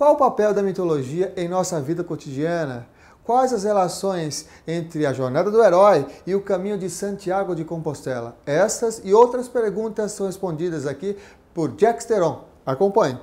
Qual o papel da mitologia em nossa vida cotidiana? Quais as relações entre a jornada do herói e o caminho de Santiago de Compostela? Essas e outras perguntas são respondidas aqui por Jack Steron. Acompanhe.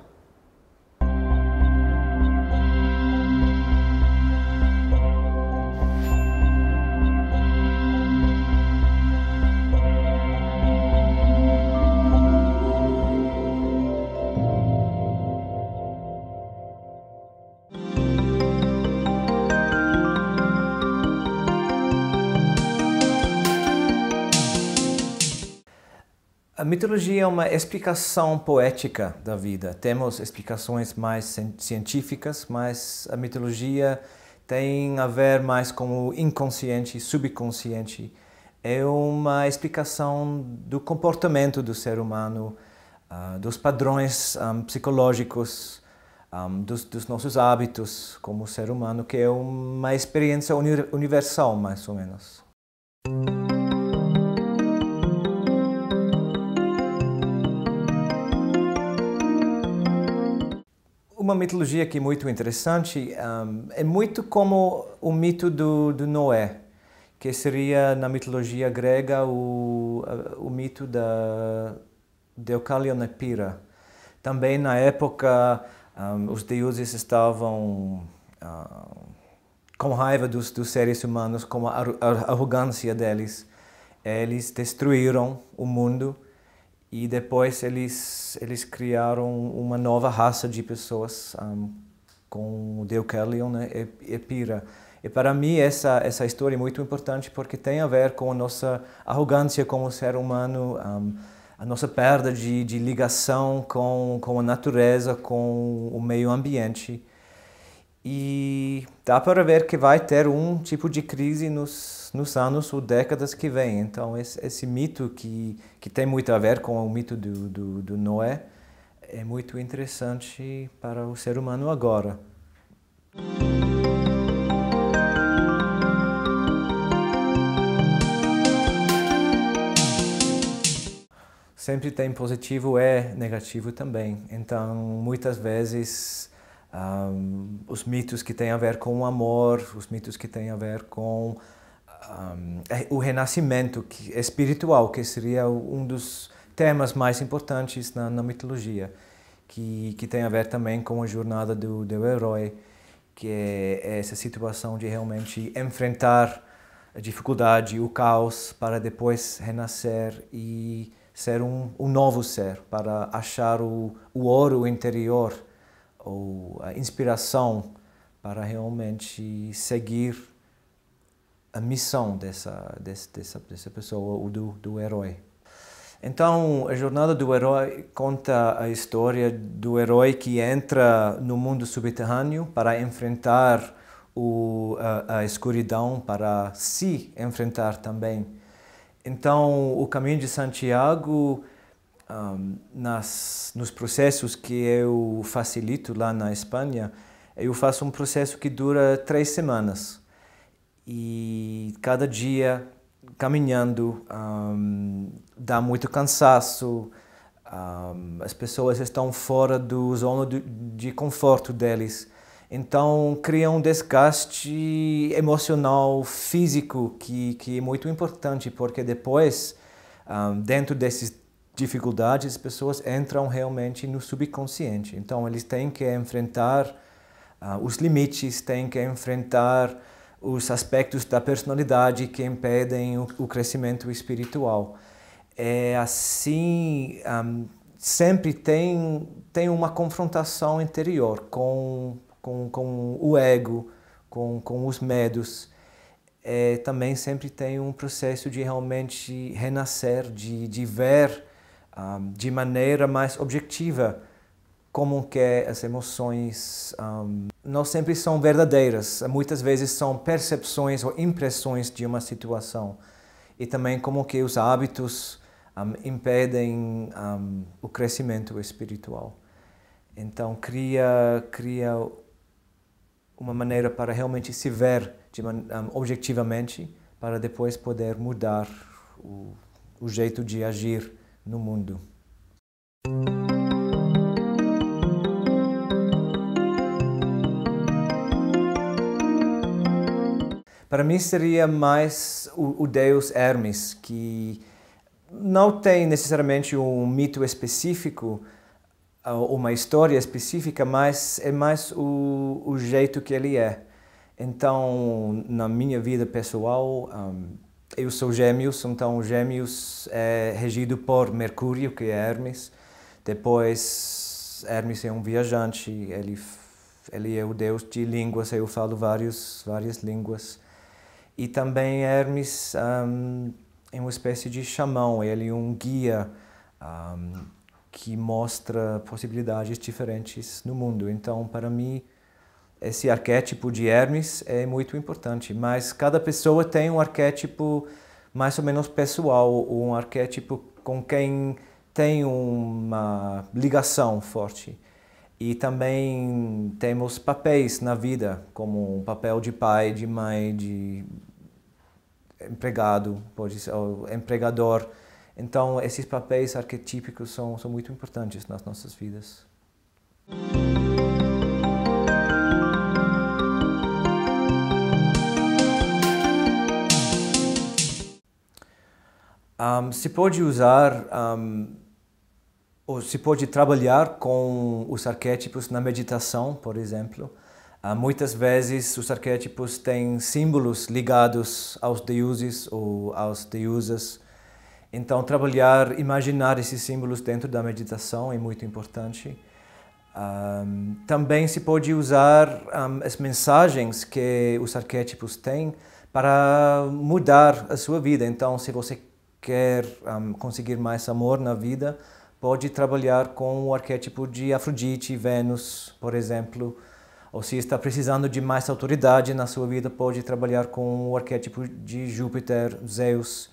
A mitologia é uma explicação poética da vida. Temos explicações mais científicas, mas a mitologia tem a ver mais com o inconsciente, subconsciente. É uma explicação do comportamento do ser humano, dos padrões psicológicos, dos nossos hábitos como ser humano, que é uma experiência universal, mais ou menos. Uma mitologia que é muito interessante é muito como o mito do Noé, que seria na mitologia grega o mito da Deucalion e Pyrrha. Também na época os deuses estavam com raiva dos seres humanos, com a arrogância deles. Eles destruíram o mundo. E depois eles criaram uma nova raça de pessoas com o Deucalion e Pyrrha. E para mim essa história é muito importante porque tem a ver com a nossa arrogância como ser humano, a nossa perda de ligação com a natureza, com o meio ambiente. E dá para ver que vai ter um tipo de crise nos anos ou décadas que vêm. Então, esse mito que tem muito a ver com o mito do Noé é muito interessante para o ser humano agora. Sempre tem positivo e negativo também. Então, muitas vezes os mitos que têm a ver com o amor, os mitos que têm a ver com o renascimento espiritual, que seria um dos temas mais importantes na mitologia, que tem a ver também com a jornada do herói, que é essa situação de realmente enfrentar a dificuldade, o caos, para depois renascer e ser um novo ser, para achar o ouro interior, ou a inspiração para realmente seguir a missão dessa pessoa, ou do herói. Então, a jornada do herói conta a história do herói que entra no mundo subterrâneo para enfrentar a escuridão, para se enfrentar também. Então, o caminho de Santiago, nos processos que eu facilito lá na Espanha, eu faço um processo que dura 3 semanas. E cada dia, caminhando, dá muito cansaço, as pessoas estão fora da zona de conforto deles. Então, cria um desgaste emocional, físico, que é muito importante, porque depois, dentro dessas dificuldades, as pessoas entram realmente no subconsciente. Então, eles têm que enfrentar os limites, têm que enfrentar os aspectos da personalidade que impedem o crescimento espiritual. É assim, sempre tem uma confrontação interior com o ego, com os medos. Também sempre tem um processo de realmente renascer, de ver de maneira mais objetiva como que as emoções não sempre são verdadeiras, muitas vezes são percepções ou impressões de uma situação. E também como que os hábitos impedem o crescimento espiritual. Então cria uma maneira para realmente se ver objetivamente, para depois poder mudar o jeito de agir no mundo. Para mim seria mais o deus Hermes, que não tem necessariamente um mito específico, uma história específica, mas é mais o jeito que ele é. Então, na minha vida pessoal, eu sou Gêmeos, então Gêmeos é regido por Mercúrio, que é Hermes. Depois, Hermes é um viajante, ele é o deus de línguas, eu falo várias línguas. E também Hermes é uma espécie de xamã, ele é um guia que mostra possibilidades diferentes no mundo. Então, para mim, esse arquétipo de Hermes é muito importante, mas cada pessoa tem um arquétipo mais ou menos pessoal, um arquétipo com quem tem uma ligação forte. E também temos papéis na vida, como um papel de pai, de mãe, de empregado, pode ser, ou empregador. Então, esses papéis arquetípicos são muito importantes nas nossas vidas. Se pode usar, ou se pode trabalhar com os arquétipos na meditação, por exemplo. Muitas vezes os arquétipos têm símbolos ligados aos deuses ou às deusas. Então, imaginar esses símbolos dentro da meditação é muito importante. Também se pode usar as mensagens que os arquétipos têm para mudar a sua vida. Então, se você quer conseguir mais amor na vida, pode trabalhar com o arquétipo de Afrodite, Vênus, por exemplo. Ou se está precisando de mais autoridade na sua vida, pode trabalhar com o arquétipo de Júpiter, Zeus.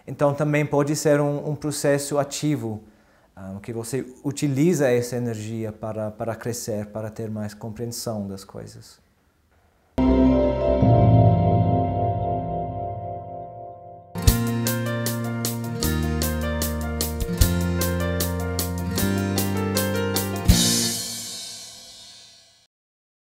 Então também pode ser um processo ativo, que você utiliza essa energia para crescer, para ter mais compreensão das coisas.